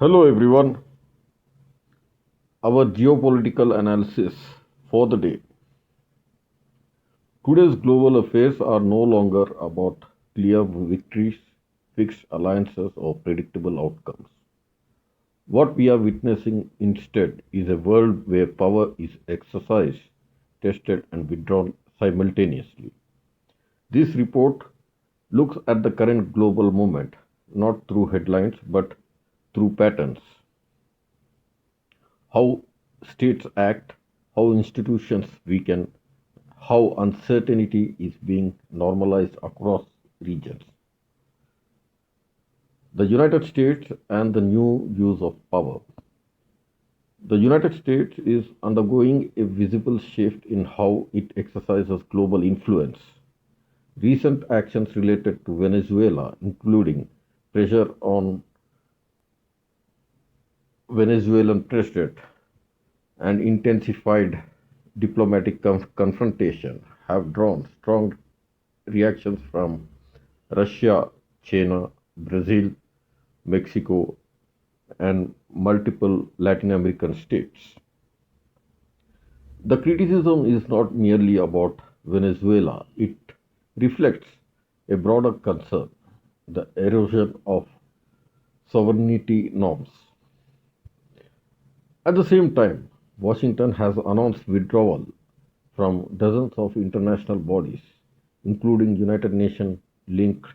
Hello everyone, our geopolitical analysis for the day. Today's global affairs are no longer about clear victories, fixed alliances, or predictable outcomes. What we are witnessing instead is a world where power is exercised, tested, and withdrawn simultaneously. This report looks at the current global moment not through headlines but through patterns. How states act, how institutions weaken, how uncertainty is being normalized across regions. The United States and the new use of power. The United States is undergoing a visible shift in how it exercises global influence. Recent actions related to Venezuela, including pressure on Venezuelan president and intensified diplomatic confrontation, have drawn strong reactions from Russia, China, Brazil, Mexico, and multiple Latin American states. The criticism is not merely about Venezuela, it reflects a broader concern, the erosion of sovereignty norms. At the same time, Washington has announced withdrawal from dozens of international bodies, including United Nations linked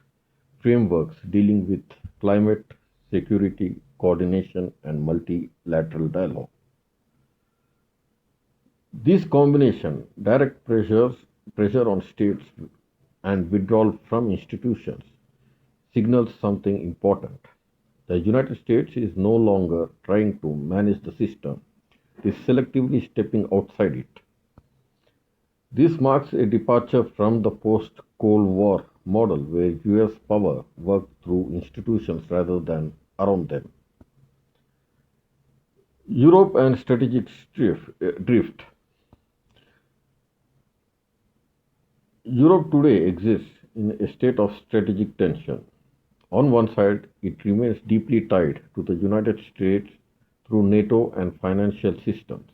frameworks dealing with climate, security, coordination, and multilateral dialogue. This combination, pressure on states and withdrawal from institutions, signals something important. The United States is no longer trying to manage the system, it is selectively stepping outside it. This marks a departure from the post Cold War model where US power worked through institutions rather than around them. Europe and strategic drift. Europe today exists in a state of strategic tension. On one side, it remains deeply tied to the United States through NATO and financial systems.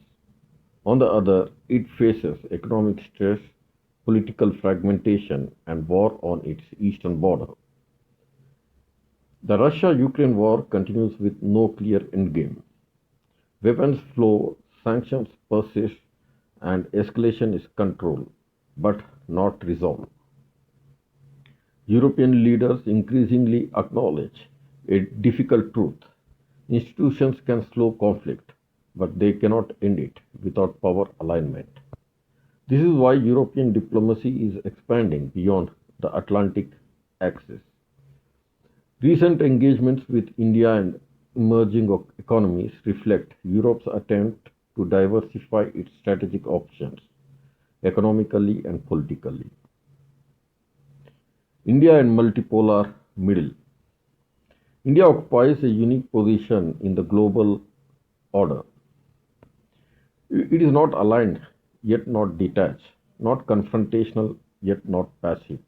On the other, it faces economic stress, political fragmentation, and war on its eastern border. The Russia Ukraine war continues with no clear endgame. Weapons flow, sanctions persist, and escalation is controlled, but not resolved. European leaders increasingly acknowledge a difficult truth. Institutions can slow conflict, but they cannot end it without power alignment. This is why European diplomacy is expanding beyond the Atlantic axis. Recent engagements with India and emerging economies reflect Europe's attempt to diversify its strategic options economically and politically. India and multipolar middle. India occupies a unique position in the global order. It is not aligned yet not detached, not confrontational yet not passive.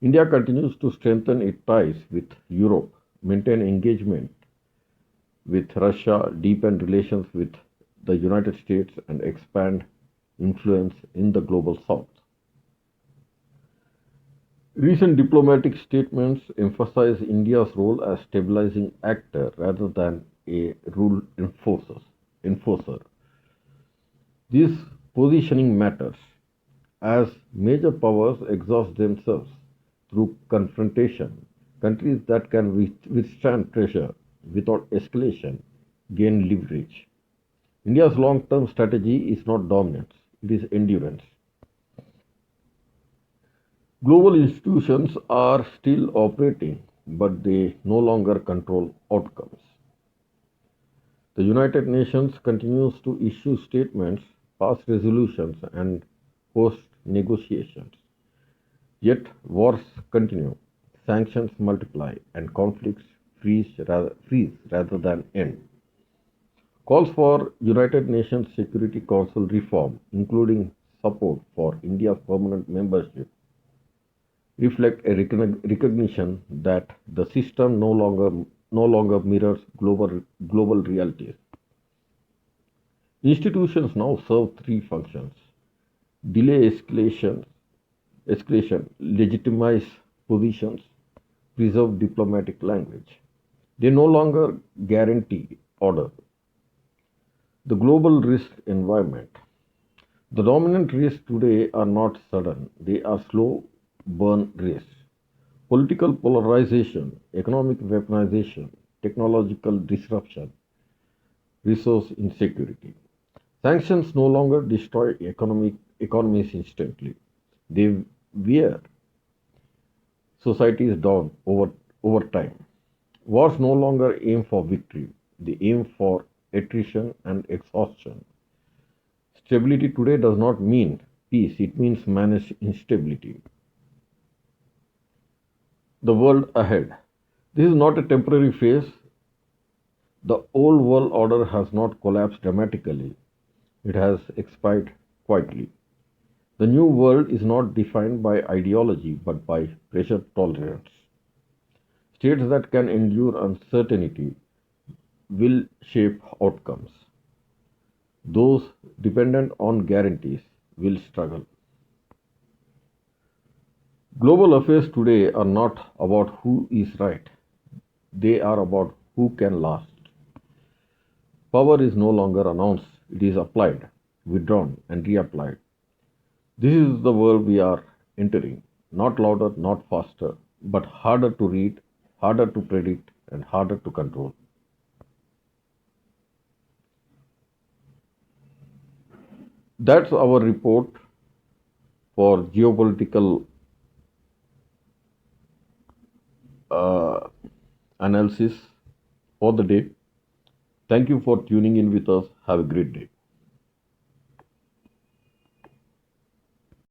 India continues to strengthen its ties with Europe, maintain engagement with Russia, deepen relations with the United States, and expand influence in the global south. Recent diplomatic statements emphasize India's role as stabilizing actor rather than a rule enforcer. This positioning matters as major powers exhaust themselves through confrontation. Countries that can withstand pressure without escalation gain leverage. India's long term strategy is not dominance, it is endurance. Global institutions are still operating, but they no longer control outcomes. The United Nations continues to issue statements, pass resolutions, and host negotiations. Yet wars continue, sanctions multiply, and conflicts freeze rather than end. Calls for United Nations Security Council reform, including support for India's permanent membership, reflect a recognition that the system no longer no longer mirrors global realities. Institutions now serve three functions: delay escalation, legitimize positions, preserve diplomatic language. They no longer guarantee order. The global risk environment. The dominant risks today are not sudden, they are slow burn risks. Political polarization, economic weaponization, technological disruption, resource insecurity. Sanctions no longer destroy economies instantly. They wear societies down over time. Wars no longer aim for victory, they aim for attrition and exhaustion. Stability today does not mean peace, it means managed instability. The world ahead. This is not a temporary phase. The old world order has not collapsed dramatically, it has expired quietly. The new world is not defined by ideology but by pressure tolerance. States that can endure uncertainty will shape outcomes. Those dependent on guarantees will struggle. Global affairs today are not about who is right, they are about who can last. Power is no longer announced, it is applied, withdrawn, and reapplied. This is the world we are entering. Not louder, not faster, but harder to read, harder to predict, and harder to control. That's our report for geopolitical uh, analysis for the day. Thank you for tuning in with us. Have a great day.